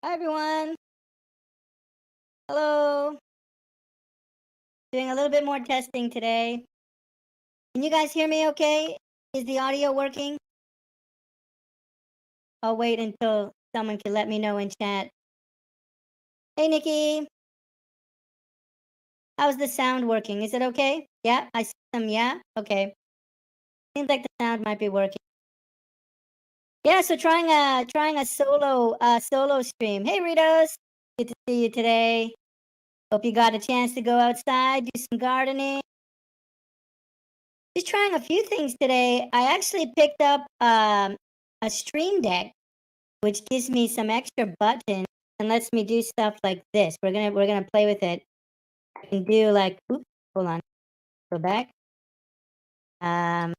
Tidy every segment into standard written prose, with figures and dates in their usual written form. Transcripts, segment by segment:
Hi, everyone. Hello. Doing a little bit more testing today. Can you guys hear me okay? Is the audio working? I'll wait until someone can let me know in chat. Hey, Nikki. How's the sound working? Is it okay? Yeah, I see some. Yeah, okay. Seems like the sound might be working. Yeah, so trying a solo stream. Hey, Ritos. Good to see you today. Hope you got a chance to go outside, do some gardening. Just trying a few things today. I actually picked up a stream deck, which gives me some extra buttons and lets me do stuff like this. We're gonna play with it. I can do like, oops, hold on, go back. Um,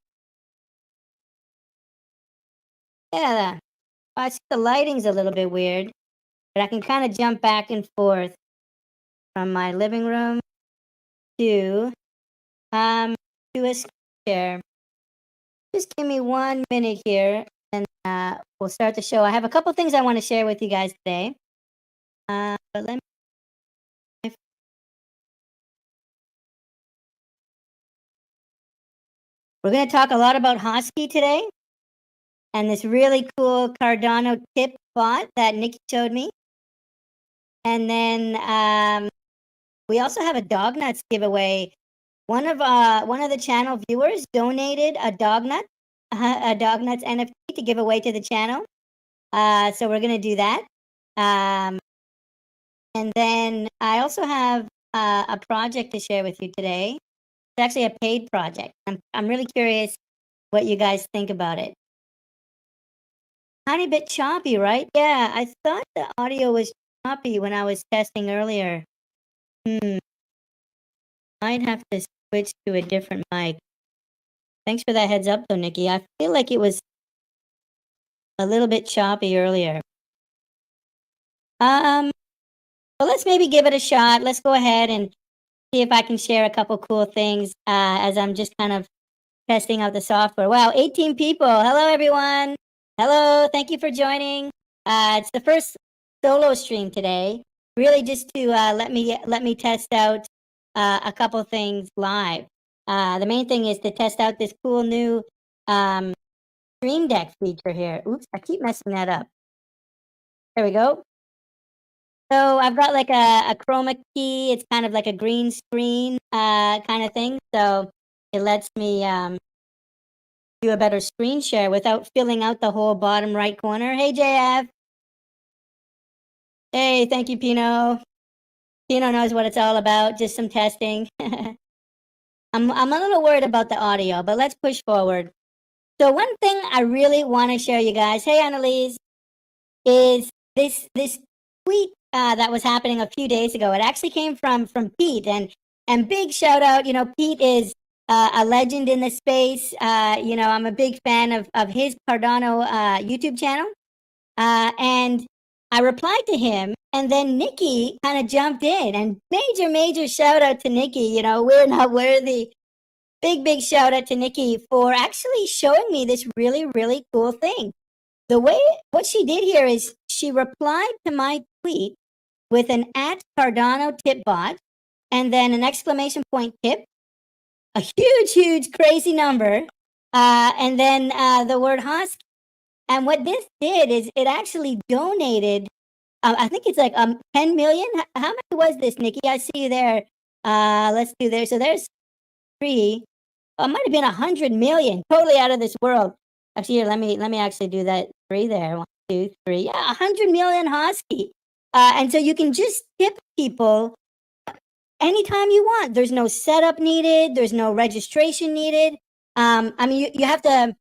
yeah, I see the lighting's a little bit weird, but I can kind of jump back and forth from my living room to um to a screen share. Just give me 1 minute here, and we'll start the show. I have a couple things I want to share with you guys today. But let me. We're going to talk a lot about Hosky today and this really cool Cardano tip bot that Nikki showed me. And then we also have a dog nuts giveaway. One of the channel viewers donated a dog nuts NFT to give away to the channel. So we're going to do that. And then I also have a project to share with you today. It's actually a paid project. I'm really curious what you guys think about it. Tiny bit choppy, right? Yeah, I thought the audio was choppy when I was testing earlier. Might have to switch to a different mic. Thanks for that heads up though, Nikki. I feel like it was a little bit choppy earlier. Well, let's maybe give it a shot. Let's go ahead and see if I can share a couple cool things as I'm just kind of testing out the software. Wow, 18 people. Hello, everyone. Hello, thank you for joining. It's the first solo stream today, really just to let me test out a couple things live. The main thing is to test out this cool new stream deck feature here. Oops, I keep messing that up. There we go. So I've got like a chroma key. It's kind of like a green screen kind of thing. So it lets me do a better screen share without filling out the whole bottom right corner. Hey, JF. Hey, thank you, Pino. Pino knows what it's all about, just some testing. I'm a little worried about the audio, but let's push forward. So one thing I really want to show you guys, hey, Annalise, is this tweet that was happening a few days ago. It actually came from Pete, and big shout out. You know, Pete is a legend in the space. You know, I'm a big fan of his Cardano YouTube channel. And I replied to him, and then Nikki kind of jumped in, and major shout out to Nikki. You know, we're not worthy. Big shout out to Nikki for actually showing me this really cool thing. The way what she did here is she replied to my tweet with an @Cardano tip bot, and then an exclamation point tip, a huge crazy number, and then the word Husky. And what this did is it actually donated. I think it's like 10 million. How much was this, Nikki? I see you there. Let's do there. So there's 3. It might have been 100 million. Totally out of this world. Actually, here, let me actually do that. 3 there. 1, 2, 3. Yeah, 100 million Hosky. And so you can just tip people anytime you want. There's no setup needed. There's no registration needed. I mean, you have to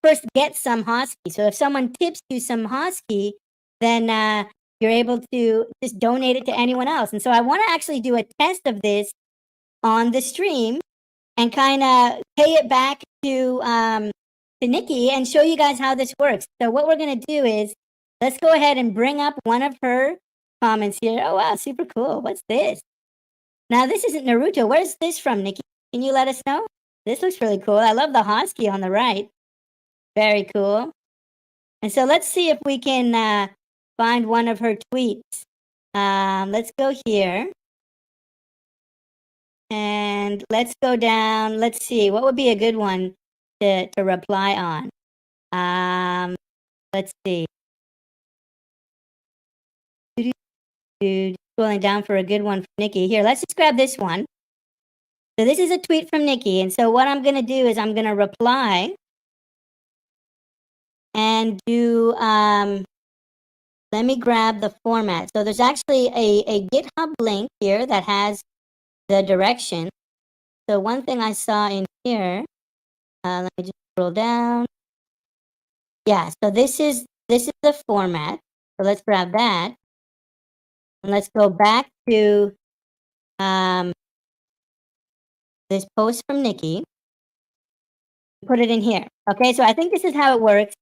first get some Hosky. So if someone tips you some Hosky, then you're able to just donate it to anyone else. And so I want to actually do a test of this on the stream and kind of pay it back to Nikki and show you guys how this works. So what we're going to do is let's go ahead and bring up one of her comments here. Oh, wow, super cool. What's this? Now, this isn't Naruto. Where's this from, Nikki? Can you let us know? This looks really cool. I love the Hosky on the right. Very cool. And so let's see if we can find one of her tweets. Let's go here. And let's go down. Let's see. What would be a good one to reply on? Let's see. Scrolling down for a good one for Nikki. Here, let's just grab this one. So this is a tweet from Nikki. And so what I'm going to do is I'm going to reply and do, let me grab the format. So there's actually a GitHub link here that has the direction. So one thing I saw in here, let me just scroll down. Yeah, so this is the format. So let's grab that. And let's go back to this post from Nikki. Put it in here. Okay, so I think this is how it works.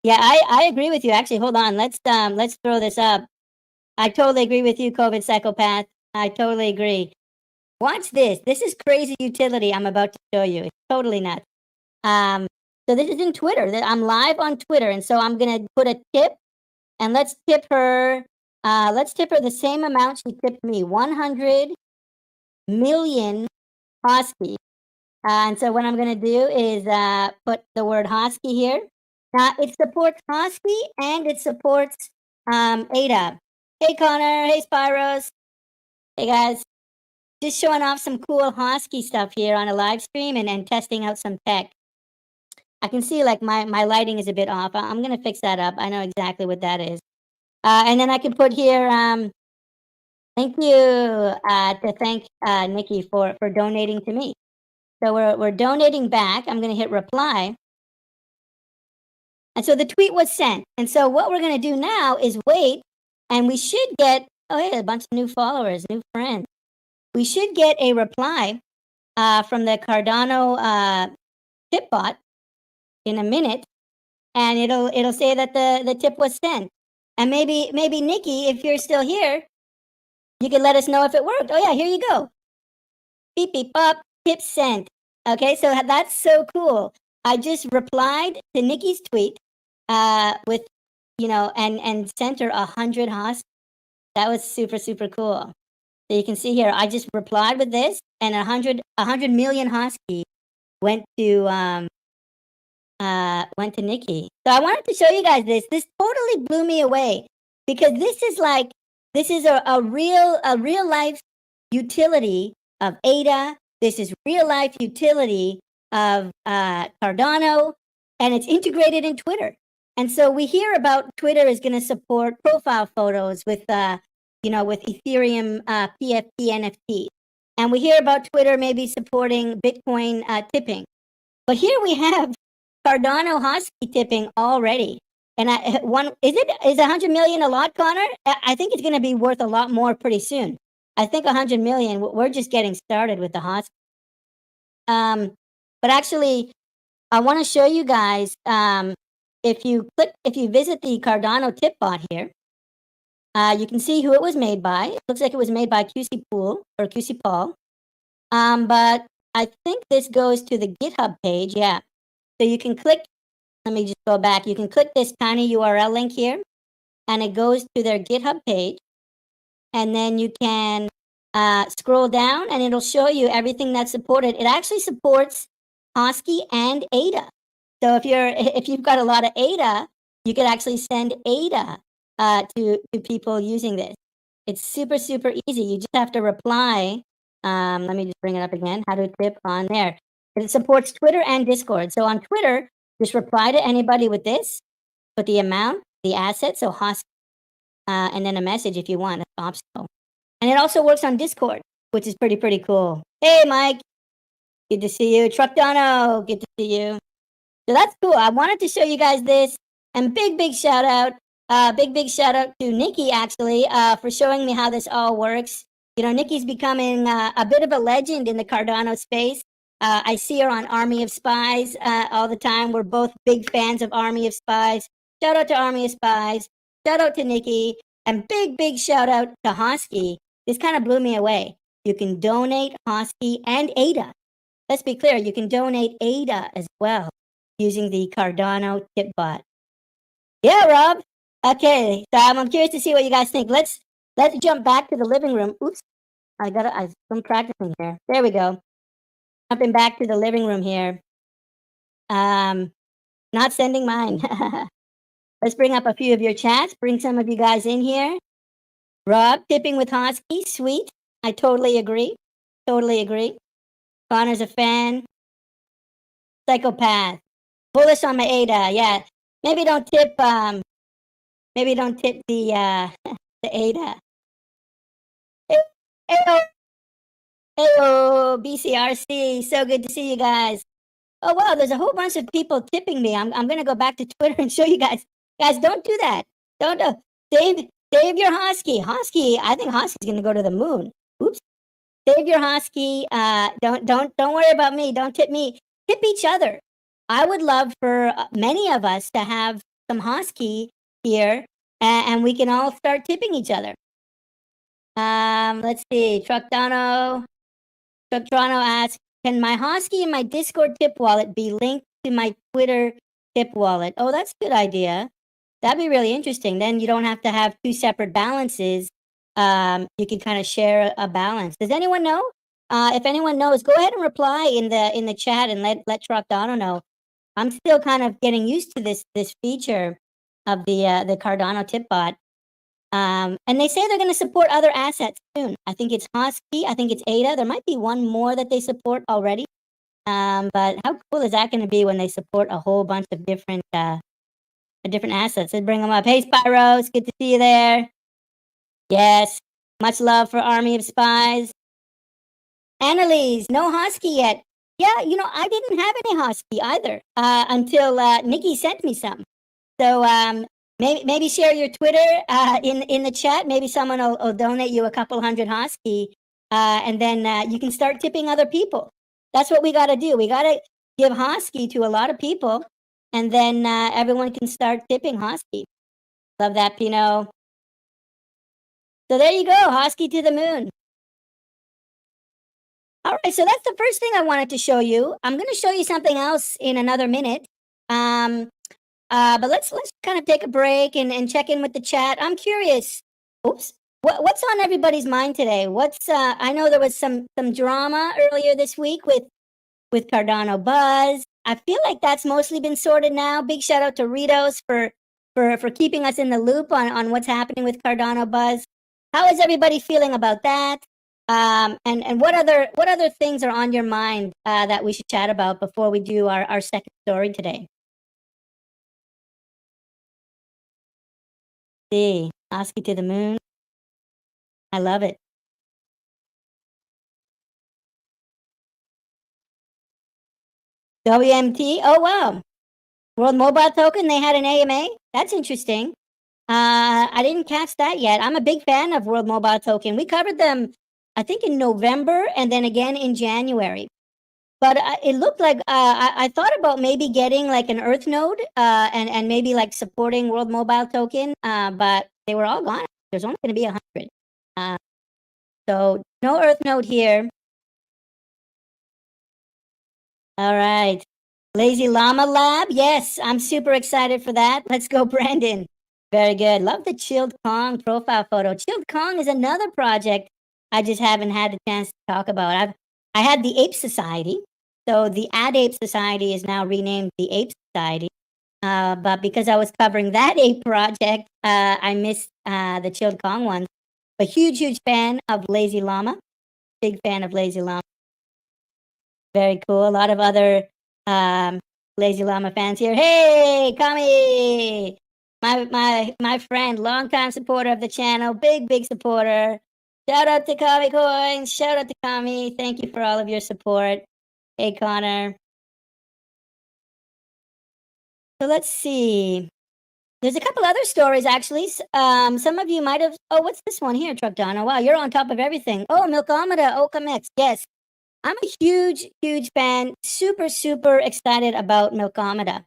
Yeah, I agree with you. Actually, hold on. Let's throw this up. I totally agree with you, COVID psychopath. I totally agree. Watch this. This is crazy utility I'm about to show you. It's totally nuts. So this is in Twitter. I'm live on Twitter, and so I'm gonna put a tip, and let's tip her. Let's tip her the same amount she tipped me, 100 million Hosky. And so what I'm gonna do is put the word Hosky here. Now it supports Hosky and it supports ADA. Hey Connor, hey Spyros. Hey guys. Just showing off some cool Hosky stuff here on a live stream and testing out some tech. I can see like my lighting is a bit off. I'm gonna fix that up. I know exactly what that is. And then I can put here, thank you to thank Nikki for donating to me. So we're donating back. I'm gonna hit reply. And so the tweet was sent. And so what we're gonna do now is wait, and we should get, oh yeah, a bunch of new followers, new friends. We should get a reply from the Cardano tip bot in a minute, and it'll say that the tip was sent. And maybe Nikki, if you're still here, you can let us know if it worked. Oh yeah, here you go. Beep beep pop, tip sent. Okay, so that's so cool. I just replied to Nikki's tweet with, you know, and sent her 100 Hosky. That was super, super cool. So you can see here, I just replied with this, and 100 million Hosky went to Nikki. So I wanted to show you guys this. This totally blew me away because this is a real life utility of ADA. This is real life utility of Cardano, and it's integrated in Twitter. And so we hear about Twitter is going to support profile photos with with Ethereum PFP NFT, and we hear about Twitter maybe supporting Bitcoin tipping. But here we have Cardano Hosky tipping already. And is 100 million a lot, Connor? I think it's going to be worth a lot more pretty soon. I think 100 million. We're just getting started with the Hosky. But actually, I want to show you guys. If you visit the Cardano tip bot here, you can see who it was made by. It looks like it was made by QC Pool or QC Paul. But I think this goes to the GitHub page. Yeah. So you can click, let me just go back. You can click this tiny URL link here, and it goes to their GitHub page. And then you can scroll down, and it'll show you everything that's supported. It actually supports Hosky and ADA. So if you've got a lot of ADA, you could actually send ADA to people using this. It's super, super easy. You just have to reply. Let me just bring it up again. How to tip on there. It supports Twitter and Discord. So on Twitter, just reply to anybody with this, put the amount, the asset, so Hosky, and then a message if you want. It's optional. And it also works on Discord, which is pretty, pretty cool. Hey, Mike. Good to see you. Truck Dono. Good to see you. So that's cool. I wanted to show you guys this. And big shout out. Big shout out to Nikki, actually, for showing me how this all works. You know, Nikki's becoming a bit of a legend in the Cardano space. I see her on Army of Spies all the time. We're both big fans of Army of Spies. Shout out to Army of Spies. Shout out to Nikki. And big shout out to Hosky. This kind of blew me away. You can donate Hosky and ADA. Let's be clear, you can donate ADA as well using the Cardano tip bot. Yeah, Rob. Okay, so I'm curious to see what you guys think. Let's jump back to the living room. Oops, I'm practicing here. There we go. Jumping back to the living room here. Um, not sending mine. Let's bring up a few of your chats. Bring some of you guys in here. Rob, tipping with Hosky, sweet. I totally agree. Totally agree. Connor's a fan. Psychopath. Bullish on my ADA. Yeah. Maybe don't tip. Maybe don't tip the the ADA. Heyo, heyo, BCRC. So good to see you guys. Oh wow, there's a whole bunch of people tipping me. I'm gonna go back to Twitter and show you guys. Guys, don't do that. Don't save your Hosky. Hosky. I think Hosky's gonna go to the moon. Oops. Save your Hosky. Don't worry about me. Don't tip me. Tip each other. I would love for many of us to have some Hosky here, and we can all start tipping each other. Let's see. Truck Toronto asks, can my Hosky and my Discord tip wallet be linked to my Twitter tip wallet? Oh, that's a good idea. That'd be really interesting. Then you don't have to have two separate balances. You can kind of share a balance. Does anyone know? If anyone knows, go ahead and reply in the chat and let Truck Dono know. I'm still kind of getting used to this feature of the Cardano tip bot. And they say they're going to support other assets soon. I think it's Hosky. I think it's ADA. There might be one more that they support already. But how cool is that going to be when they support a whole bunch of different assets? Let's bring them up. Hey, Spyro, it's good to see you there. Yes, much love for Army of Spies. Annalise, no Hosky yet. Yeah, I didn't have any Hosky either until Nikki sent me some. So maybe share your Twitter in the chat. Maybe someone will donate you a couple hundred Hosky, and then you can start tipping other people. That's what we got to do. We got to give Hosky to a lot of people, and then everyone can start tipping Hosky. Love that, Pino. So there you go, Hosky to the moon. All right, so that's the first thing I wanted to show you. I'm going to show you something else in another minute. But let's kind of take a break and check in with the chat. I'm curious. Oops. What's on everybody's mind today? I know there was some drama earlier this week with Cardano Buzz. I feel like that's mostly been sorted now. Big shout out to Ritos for keeping us in the loop on what's happening with Cardano Buzz. How is everybody feeling about that? And what other things are on your mind that we should chat about before we do our second story today? See, Hosky to the moon. I love it. WMT. Oh wow, World Mobile Token. They had an AMA. That's interesting. I didn't catch that yet. I'm a big fan of World Mobile Token. We covered them, I think, in November and then again in January. But it looked like I thought about maybe getting like an Earth node and maybe like supporting World Mobile Token, but they were all gone. There's only going to be 100. So no Earth node here. All right. Lazy Llama Lab. Yes, I'm super excited for that. Let's go, Brandon. Very good. Love the Chilled Kong profile photo. Chilled Kong is another project I just haven't had the chance to talk about. I had the Ape Society. So the Ad Ape Society is now renamed the Ape Society. But because I was covering that ape project, I missed the Chilled Kong one. A huge fan of Lazy Llama. Big fan of Lazy Llama. Very cool. A lot of other Lazy Llama fans here. Hey, Kami! My friend, longtime supporter of the channel, big supporter. Shout out to Kami Coins. Shout out to Kami. Thank you for all of your support. Hey, Connor. So let's see. There's a couple other stories, actually. Some of you might have... Oh, what's this one here, Truck Donna? Wow, you're on top of everything. Oh, Milkomeda, Okamex. Yes. I'm a huge fan. Super excited about Milkomeda.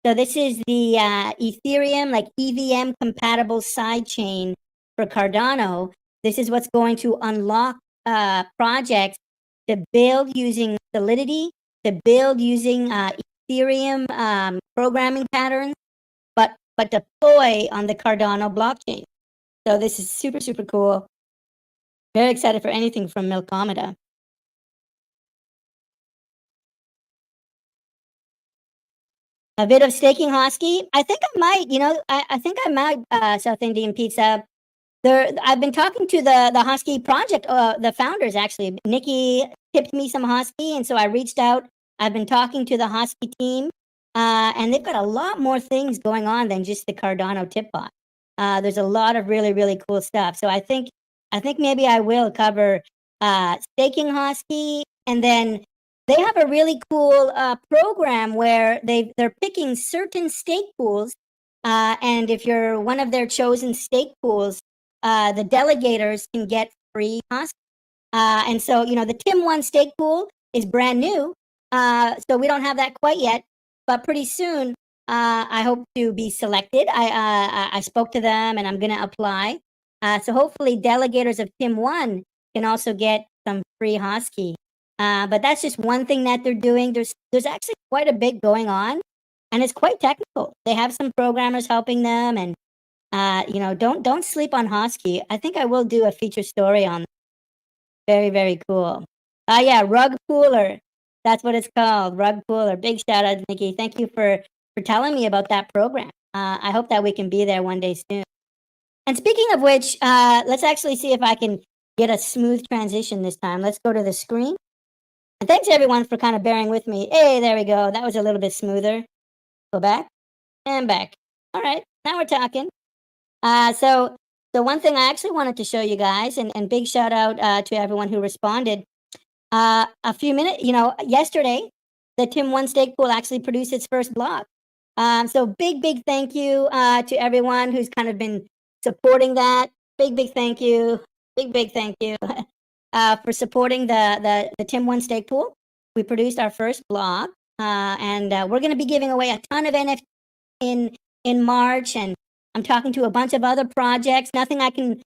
So this is the Ethereum, like EVM compatible sidechain for Cardano. This is what's going to unlock projects to build using Solidity, to build using Ethereum programming patterns, but but deploy on the Cardano blockchain. So this is super, super cool. Very excited for anything from Milkomeda. A bit of staking Hosky. I think I might, I think I might, South Indian Pizza. I've been talking to the Hosky project, the founders actually. Nikki tipped me some Hosky, and so I reached out. I've been talking to the Hosky team, and they've got a lot more things going on than just the Cardano tip bot. There's a lot of really, really cool stuff. So I think maybe I will cover staking Hosky, and then they have a really cool program where they're picking certain stake pools, and if you're one of their chosen stake pools, the delegators can get free Hosky. And so, the Tim1 stake pool is brand new. So we don't have that quite yet, but pretty soon, I hope to be selected. I spoke to them and I'm going to apply. So hopefully delegators of Tim1 can also get some free Hosky. But that's just one thing that they're doing. There's actually quite a bit going on, and it's quite technical. They have some programmers helping them, and don't sleep on Hosky. I think I will do a feature story on. Very, very cool. Yeah, Rug Cooler. That's what it's called, Rug Cooler. Big shout out to Nikki. Thank you for telling me about that program. I hope that we can be there one day soon. And speaking of which, let's actually see if I can get a smooth transition this time. Let's go to the screen. And thanks everyone for kind of bearing with me. Hey, there we go. That was a little bit smoother. Go back and back. All right, now we're talking. So the one thing I actually wanted to show you guys, and big shout out to everyone who responded. A few minutes, yesterday, the Tim1 stake pool actually produced its first block. So big thank you to everyone who's kind of been supporting that. Big thank you. Big thank you for supporting the Tim1 stake pool. We produced our first block, and we're going to be giving away a ton of NFT in March, and I'm talking to a bunch of other projects. Nothing I can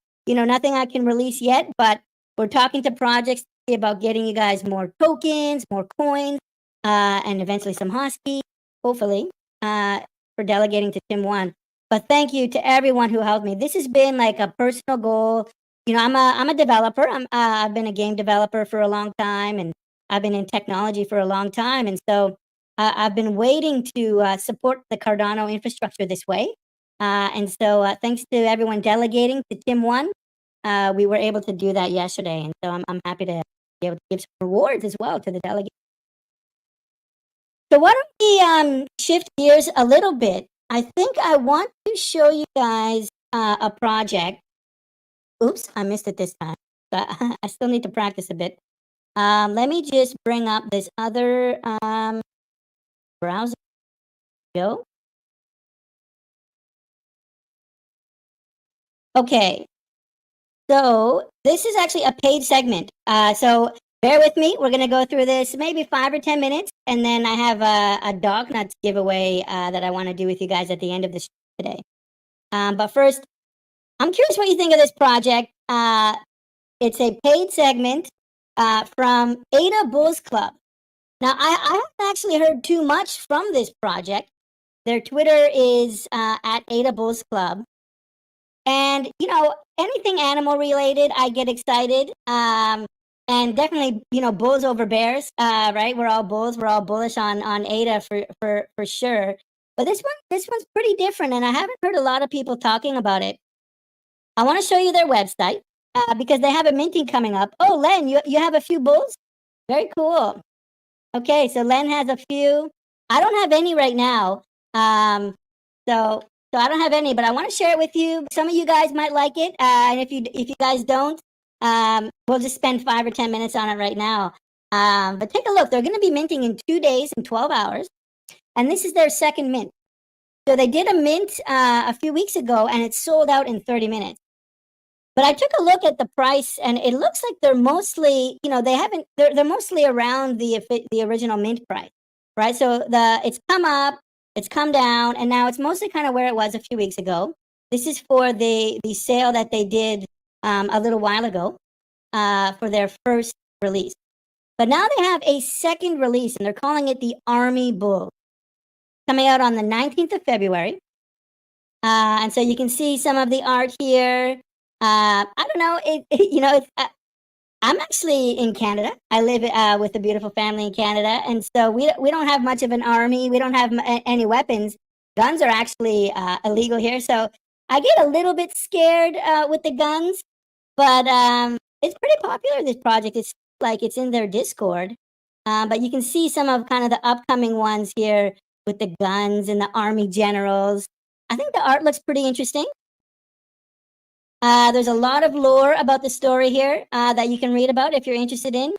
release yet, but we're talking to projects about getting you guys more tokens, more coins, and eventually some Hosky, hopefully, for delegating to Tim1. But thank you to everyone who helped me. This has been like a personal goal. I'm a developer. I've been a game developer for a long time, and I've been in technology for a long time, and so I've been waiting to support the Cardano infrastructure this way. And so thanks to everyone delegating to Tim1, we were able to do that yesterday. And so I'm happy to be able to give some rewards as well to the delegates. So why don't we shift gears a little bit? I think I want to show you guys a project. Oops, I missed it this time, but I still need to practice a bit. Let me just bring up this other browser. Go. Okay. So this is actually a paid segment. So bear with me. We're going to go through this maybe 5 or 10 minutes. And then I have a dog nuts giveaway that I want to do with you guys at the end of the show today. But first, I'm curious what you think of this project. It's a paid segment from Ada Bulls Club. Now, I haven't actually heard too much from this project. Their Twitter is at Ada Bulls Club. And, anything animal related, I get excited. And definitely, bulls over bears, right? We're all bulls. We're all bullish on Ada for sure. But this one's pretty different, and I haven't heard a lot of people talking about it. I want to show you their website because they have a minting coming up. Oh, Len, you have a few bulls? Very cool. Okay, so Len has a few. I don't have any right now. So I don't have any, but I want to share it with you. Some of you guys might like it, and if you guys don't, we'll just spend 5 or 10 minutes on it right now. But take a look. They're going to be minting in 2 days and 12 hours, and this is their second mint. So they did a mint a few weeks ago, and it sold out in 30 minutes. But I took a look at the price, and it looks like they're mostly, they're mostly around the original mint price, right? So it's come up, it's come down, and now it's mostly kind of where it was a few weeks ago. This is for the sale that they did a little while ago for their first release. But now they have a second release, and they're calling it the Army Bull, coming out on the 19th of February. And so you can see some of the art here. I don't know, I'm actually in Canada. I live with a beautiful family in Canada, and so we don't have much of an army. We don't have any weapons. Guns are actually illegal here, so I get a little bit scared with the guns. But it's pretty popular. This project. It's like it's in their Discord. But you can see some of kind of the upcoming ones here with the guns and the army generals. I think the art looks pretty interesting. There's a lot of lore about the story here that you can read about if you're interested in.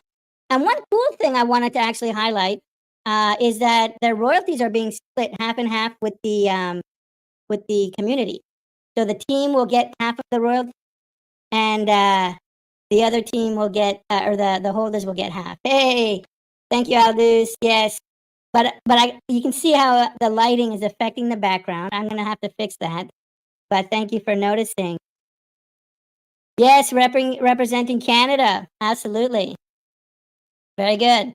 And one cool thing I wanted to actually highlight is that their royalties are being split half and half with the community. So the team will get half of the royalty, and the other team will get, or the holders will get half. Hey, thank you, Aldous. Yes, but you can see how the lighting is affecting the background. I'm gonna have to fix that. But thank you for noticing. Yes, representing Canada. Absolutely. Very good.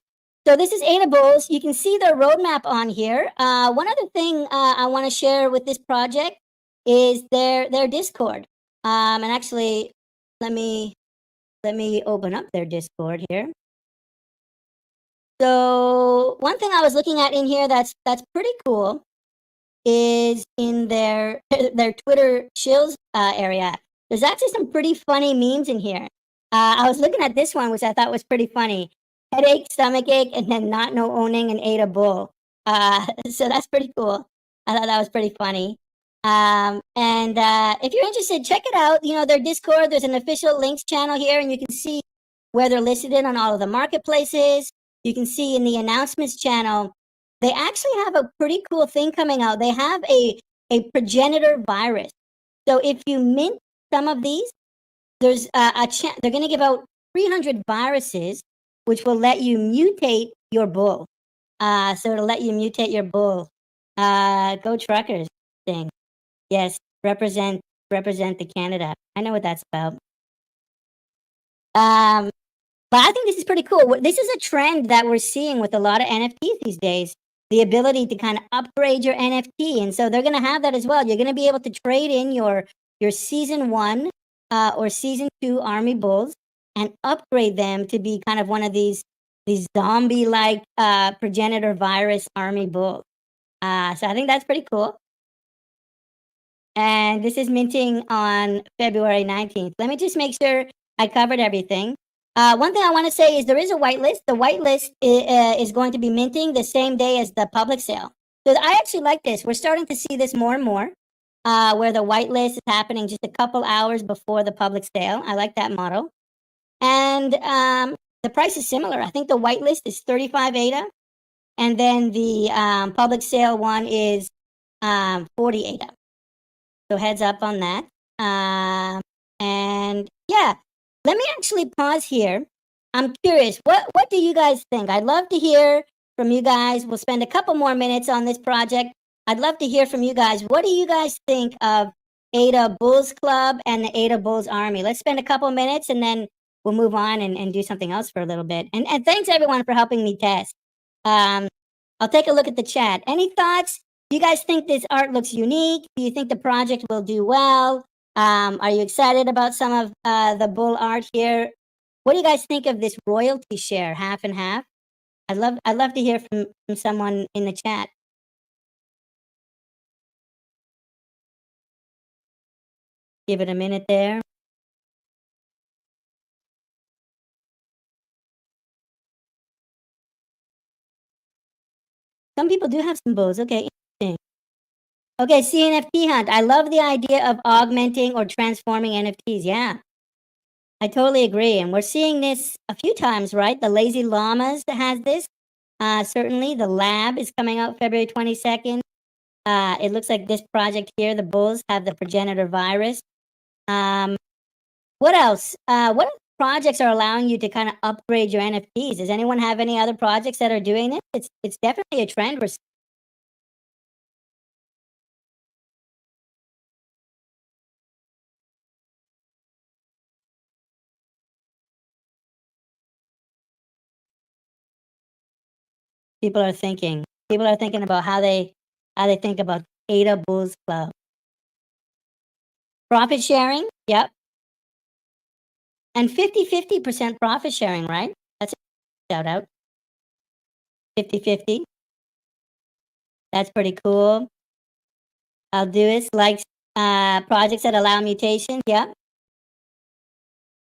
So this is Ada Bowles. You can see the roadmap on here. One other thing I want to share with this project is their Discord. And actually, let me open up their Discord here. So one thing I was looking at in here that's pretty cool is in their their Twitter chills area. There's actually some pretty funny memes in here. I was looking at this one, which I thought was pretty funny. Headache, stomach ache, and then not no owning and ate a bull. So that's pretty cool. I thought that was pretty funny. And if you're interested, check it out. You know, their Discord, there's an official links channel here, and you can see where they're listed in on all of the marketplaces. You can see in the announcements channel they actually have a pretty cool thing coming out. They have a progenitor virus. So if you mint some of these, there's they're going to give out 300 viruses, which will let you mutate your bull. So it'll let you mutate your bull. Go truckers thing. Yes, represent the Canada. I know what that's about. Um, but I think this is pretty cool. This is a trend that we're seeing with a lot of NFTs these days. The ability to kind of upgrade your NFT, and so they're going to have that as well. You're going to be able to trade in your season 1 or season 2 army bulls and upgrade them to be kind of one of these zombie like progenitor virus army bulls. So I think that's pretty cool. And this is minting on February 19th. Let me just make sure I covered everything. One thing I want to say is there is a whitelist. The whitelist is going to be minting the same day as the public sale. So I actually like this. We're starting to see this more and more, where the whitelist is happening just a couple hours before the public sale. I like that model. And the price is similar. I think the whitelist is 35 ADA, and then the public sale one is 40 ADA. So heads up on that. And yeah, let me actually pause here. I'm curious, what do you guys think? I'd love to hear from you guys. We'll spend a couple more minutes on this project. I'd love to hear from you guys. What do you guys think of Ada Bulls Club and the Ada Bulls Army? Let's spend a couple minutes and then we'll move on and do something else for a little bit. And thanks everyone for helping me test. I'll take a look at the chat. Any thoughts? Do you guys think this art looks unique? Do you think the project will do well? Are you excited about some of the bull art here? What do you guys think of this royalty share, half and half? I'd love to hear from someone in the chat. Give it a minute there. Some people do have some bulls. Okay, interesting. Okay, CNFT hunt. I love the idea of augmenting or transforming NFTs. Yeah, I totally agree. And we're seeing this a few times, right? The Lazy Llamas that has this. Certainly, the lab is coming out February 22nd. It looks like this project here, the bulls have the progenitor virus. What else? What projects are allowing you to kind of upgrade your NFTs? Does anyone have any other projects that are doing this? It's definitely a trend. People are thinking. People are thinking about how they think about Ada Bulls Club. Profit sharing, yep. And 50-50% profit sharing, right? That's a shout out. 50-50. That's pretty cool. I'll do it. Like projects that allow mutations. Yep.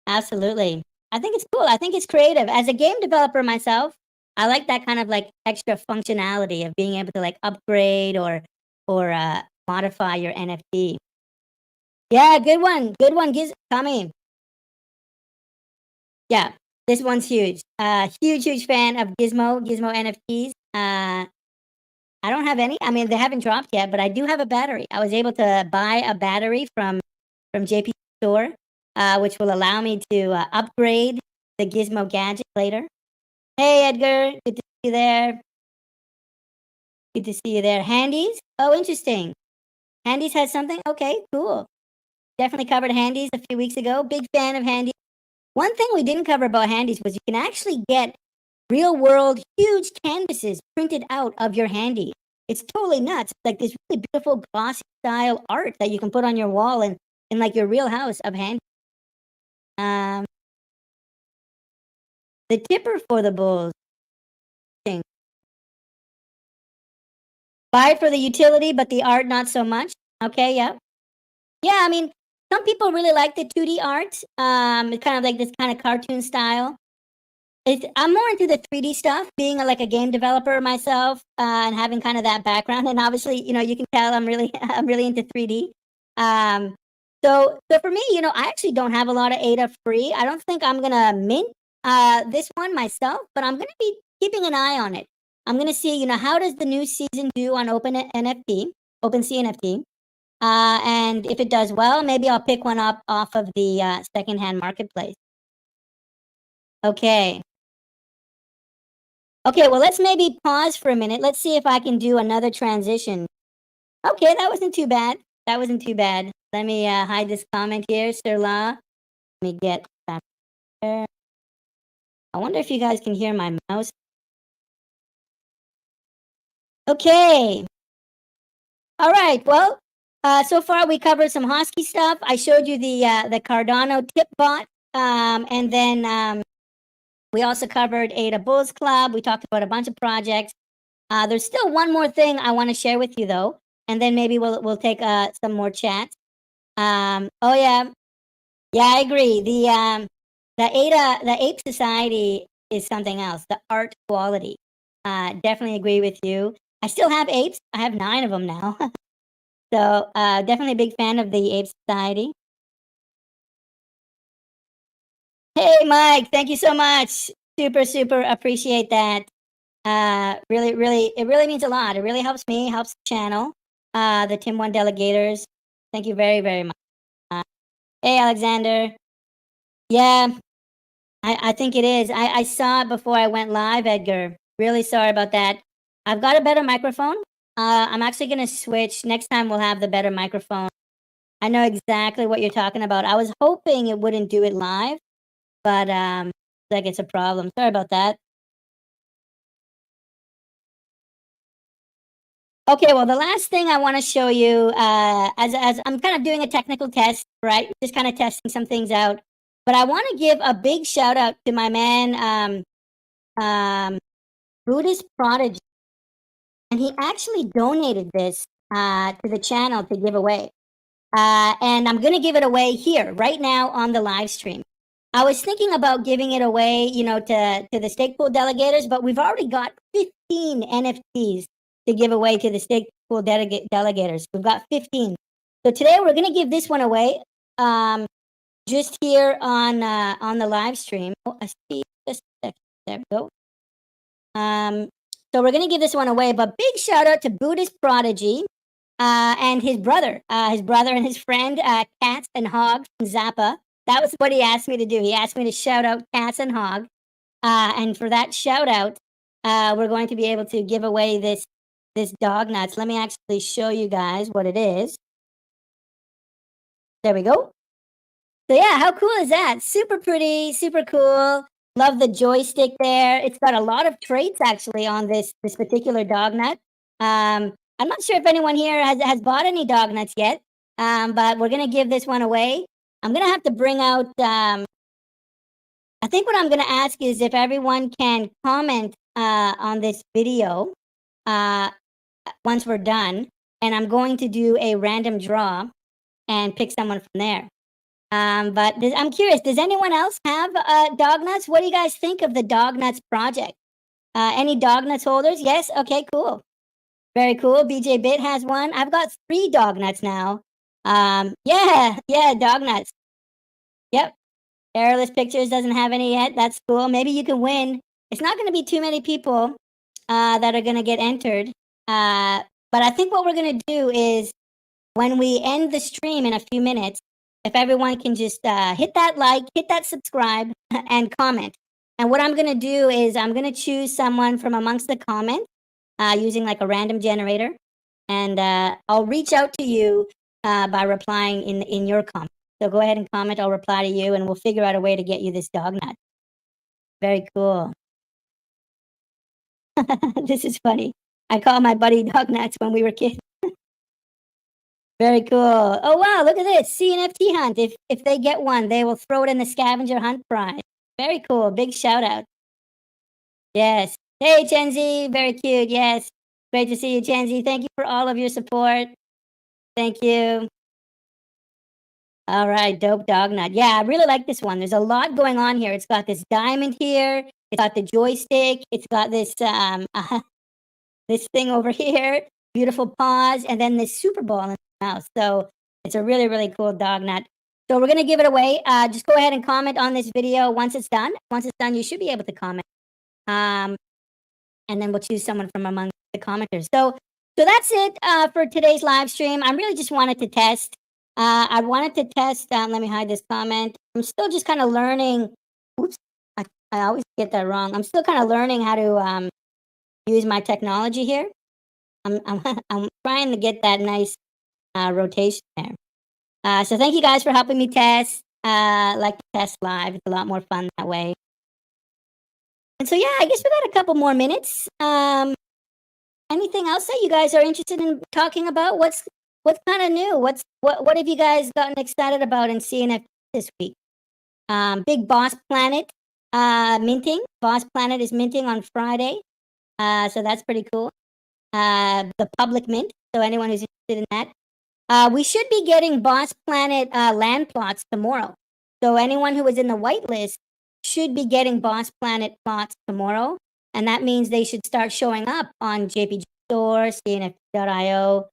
Absolutely. I think it's cool. I think it's creative. As a game developer myself, I like that kind of like extra functionality of being able to like upgrade or modify your NFT. Yeah, good one. Good one. Giz Tommy. Yeah, this one's huge. Huge fan of Gizmo NFTs. I don't have any. I mean, they haven't dropped yet, but I do have a battery. I was able to buy a battery from JP Store, which will allow me to upgrade the Gizmo gadget later. Hey, Edgar, good to see you there. Good to see you there. Handies? Oh, interesting. Handies has something? Okay, cool. Definitely covered Handies a few weeks ago. Big fan of Handies. One thing we didn't cover about Handies was you can actually get real world huge canvases printed out of your handy. It's totally nuts. Like this really beautiful glossy style art that you can put on your wall and in like your real house of handy. Um, the tipper for the bulls. Buy it for the utility, but the art not so much. Okay, yeah. Yeah, I mean, some people really like the 2D art. It's kind of like this kind of cartoon style. I'm more into the 3D stuff, being like a game developer myself, and having kind of that background. And obviously, you can tell I'm really I'm really into 3D. Um, so for me, I actually don't have a lot of ADA free. I don't think I'm gonna mint this one myself, but I'm gonna be keeping an eye on it. I'm gonna see, how does the new season do on OpenSea NFT. And if it does well, maybe I'll pick one up off of the secondhand marketplace. Okay. Okay, well, let's maybe pause for a minute. Let's see if I can do another transition. Okay, that wasn't too bad. That wasn't too bad. Let me hide this comment here, Sir La. Let me get back there. I wonder if you guys can hear my mouse. Okay. All right. Well, so far we covered some Hosky stuff. I showed you the Cardano tip bot, and then we also covered Ada Bulls Club. We talked about a bunch of projects. There's still one more thing I want to share with you though, and then maybe we'll take some more chats. Oh yeah, I agree. The Ape Society is something else. The art quality. Definitely agree with you. I still have apes. I have 9 of them now. So definitely a big fan of the Ape Society. Hey Mike, thank you so much. Super appreciate that. Really, it really means a lot. It really helps me, helps the channel. The Tim One Delegators. Thank you very much. Hey Alexander. Yeah, I think it is. I saw it before I went live, Edgar. Really sorry about that. I've got a better microphone. I'm actually gonna switch. Next time we'll have the better microphone. I know exactly what you're talking about. I was hoping it wouldn't do it live, but like it's a problem. Sorry about that. Okay, well, the last thing I want to show you, as I'm kind of doing a technical test, right? Just kind of testing some things out. But I want to give a big shout out to my man, Buddhist Prodigy, and he actually donated this to the channel to give away. And I'm gonna give it away here right now on the live stream. I was thinking about giving it away, to the stake pool delegators, but we've already got 15 NFTs to give away to the stake pool delegators. We've got 15. So today we're gonna give this one away, just here on the live stream. Oh, I see. Just a second. There we go. So we're gonna give this one away, but big shout out to Buddhist Prodigy. And his brother and his friend, Cats and Hog from Zappa. That was what he asked me to do. He asked me to shout out Cats and Hog. And for that shout out, we're going to be able to give away this dog nuts. Let me actually show you guys what it is. There we go. So yeah, how cool is that? Super pretty, super cool. Love the joystick there. It's got a lot of traits actually on this particular dog nut. I'm not sure if anyone here has bought any dog nuts yet. but we're gonna give this one away. I'm gonna have to bring out. I think what I'm gonna ask is if everyone can comment on this video once we're done, and I'm going to do a random draw and pick someone from there. But I'm curious, does anyone else have dog nuts? What do you guys think of the dog nuts project? Any dog nuts holders? Yes? Okay, cool. Very cool. BJ Bit has one. I've got 3 dog nuts now. Yeah, dog nuts. Yep. Airless Pictures doesn't have any yet. That's cool. Maybe you can win. It's not going to be too many people that are going to get entered. But I think what we're going to do is when we end the stream in a few minutes, if everyone can just hit that like, hit that subscribe, and comment. And what I'm going to do is I'm going to choose someone from amongst the comments using like a random generator. And I'll reach out to you by replying in your comment. So go ahead and comment. I'll reply to you, and we'll figure out a way to get you this dog nut. Very cool. This is funny. I call my buddy dog nuts when we were kids. Very cool. Oh wow, look at this CNFT hunt. If they get one, they will throw it in the scavenger hunt prize. Very cool. Big shout out. Yes. Hey Chenzi, very cute. Yes. Great to see you, Chenzi. Thank you for all of your support. Thank you. All right, dope dog nut. Yeah, I really like this one. There's a lot going on here. It's got this diamond here. It's got the joystick. It's got this this thing over here. Beautiful paws, and then this Super Bowl in the mouth. So it's a really, really cool dog nut. So we're gonna give it away. Just go ahead and comment on this video once it's done. Once it's done, you should be able to comment. And then we'll choose someone from among the commenters. So that's it for today's live stream. I really just wanted to test. I wanted to test. Let me hide this comment. I'm still just kind of learning. Oops, I always get that wrong. I'm still kind of learning how to use my technology here. I'm trying to get that nice rotation there. So thank you guys for helping me test. Like to test live. It's a lot more fun that way. And so yeah, I guess we got a couple more minutes. Anything else that you guys are interested in talking about? What's kind of new? What have you guys gotten excited about in CNF this week? Big Boss Planet minting. Boss Planet is minting on Friday, so that's pretty cool. The public mint. So anyone who's interested in that, we should be getting Boss Planet land plots tomorrow. So anyone who is in the whitelist should be getting Boss Planet plots tomorrow. And that means they should start showing up on JPG Store, CNFT.io.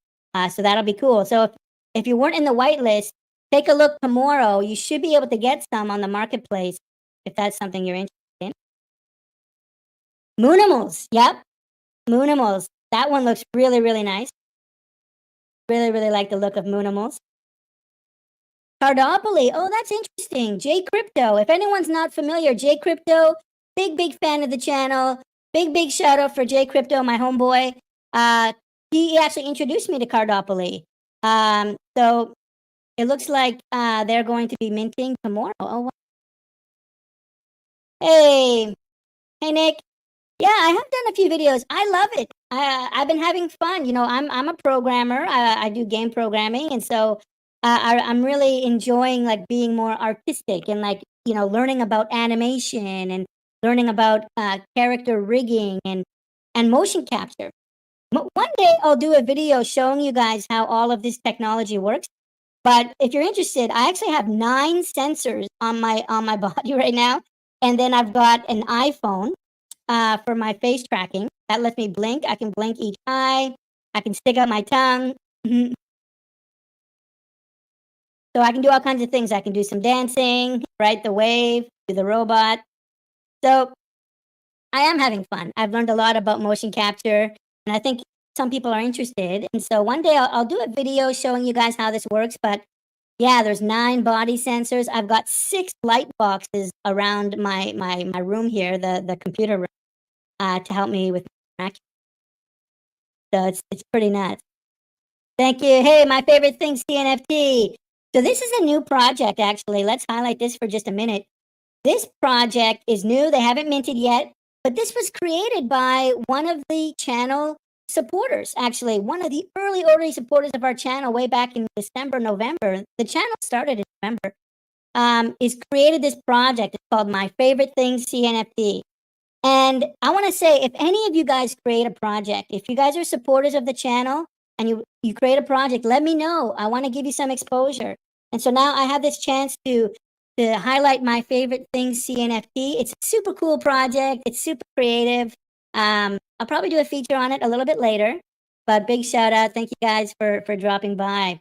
So that'll be cool. So if you weren't in the whitelist, take a look tomorrow. You should be able to get some on the marketplace if that's something you're interested in. Moonimals. Yep. Moonimals. That one looks really, really nice. Really, really like the look of Moonimals. Cardopoly. Oh, that's interesting. J Crypto. If anyone's not familiar, J Crypto, big fan of the channel. Big shout out for J Crypto, my homeboy. He actually introduced me to Cardopoly. So it looks like they're going to be minting tomorrow. Oh, wow. Hey, Nick. Yeah, I have done a few videos. I love it. I've been having fun. You know, I'm a programmer. I do game programming, and so I'm really enjoying like being more artistic and like learning about animation and learning about character rigging and motion capture. One day I'll do a video showing you guys how all of this technology works. But if you're interested, I actually have 9 sensors on my body right now, and then I've got an iPhone for my face tracking. That lets me blink. I can blink each eye. I can stick out my tongue. So I can do all kinds of things. I can do some dancing, write the wave, do the robot. So I am having fun. I've learned a lot about motion capture, and I think some people are interested. And so one day I'll do a video showing you guys how this works. But yeah, there's 9 body sensors. I've got 6 light boxes around my room here, the computer room, to help me with tracking. So it's pretty nuts. Thank you. Hey, my favorite thing, CNFT. So this is a new project, actually. Let's highlight this for just a minute. This project is new. They haven't minted yet, but this was created by one of the channel supporters, actually, one of the early supporters of our channel way back in December, November. The channel started in November. Is created this project. It's called My Favorite Things CNFT. And I want to say, if any of you guys create a project, if you guys are supporters of the channel and you create a project, let me know. I want to give you some exposure. And so now I have this chance to highlight My Favorite Things CNFT. It's a super cool project. It's super creative. I'll probably do a feature on it a little bit later, but big shout out. Thank you guys for dropping by.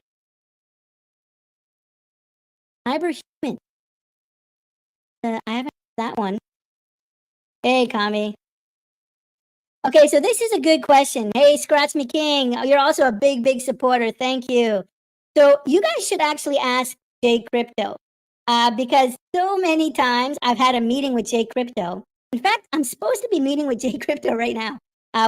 Cyberhuman. I haven't that one. Hey, Kami. Okay, so this is a good question. Hey, Scratch Me King, you're also a big supporter. Thank you. So you guys should actually ask Jay Crypto, because so many times I've had a meeting with Jay Crypto. In fact, I'm supposed to be meeting with Jay Crypto right now.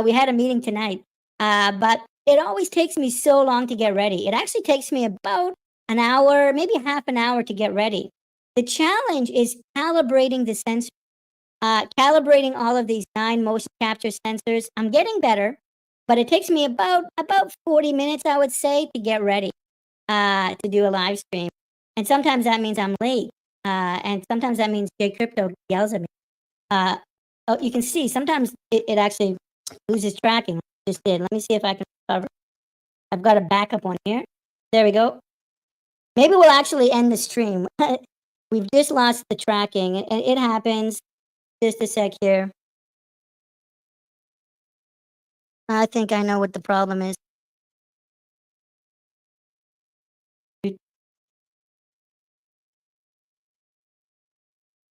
We had a meeting tonight, but it always takes me so long to get ready. It actually takes me about an hour, maybe half an hour to get ready. The challenge is calibrating the sensor, calibrating all of these 9 motion capture sensors. I'm getting better, but it takes me about 40 minutes, I would say, to get ready to do a live stream. And sometimes that means I'm late, and sometimes that means Jay Crypto yells at me. Oh, you can see sometimes it actually loses tracking. Just did. Let me see if I can recover. I've got a backup one here. There we go. Maybe we'll actually end the stream. We've just lost the tracking, and it happens. Just a sec here. I think I know what the problem is.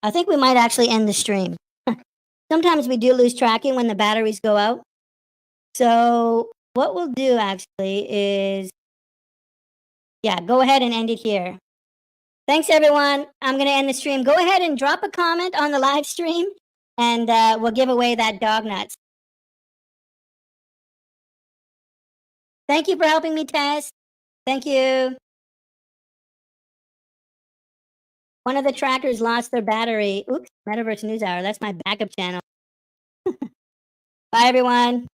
I think we might actually end the stream. Sometimes we do lose tracking when the batteries go out. So what we'll do actually is, yeah, go ahead and end it here. Thanks, everyone. I'm going to end the stream. Go ahead and drop a comment on the live stream, and we'll give away that dog nuts. Thank you for helping me test. Thank you. One of the trackers lost their battery. Oops, Metaverse News Hour. That's my backup channel. Bye, everyone.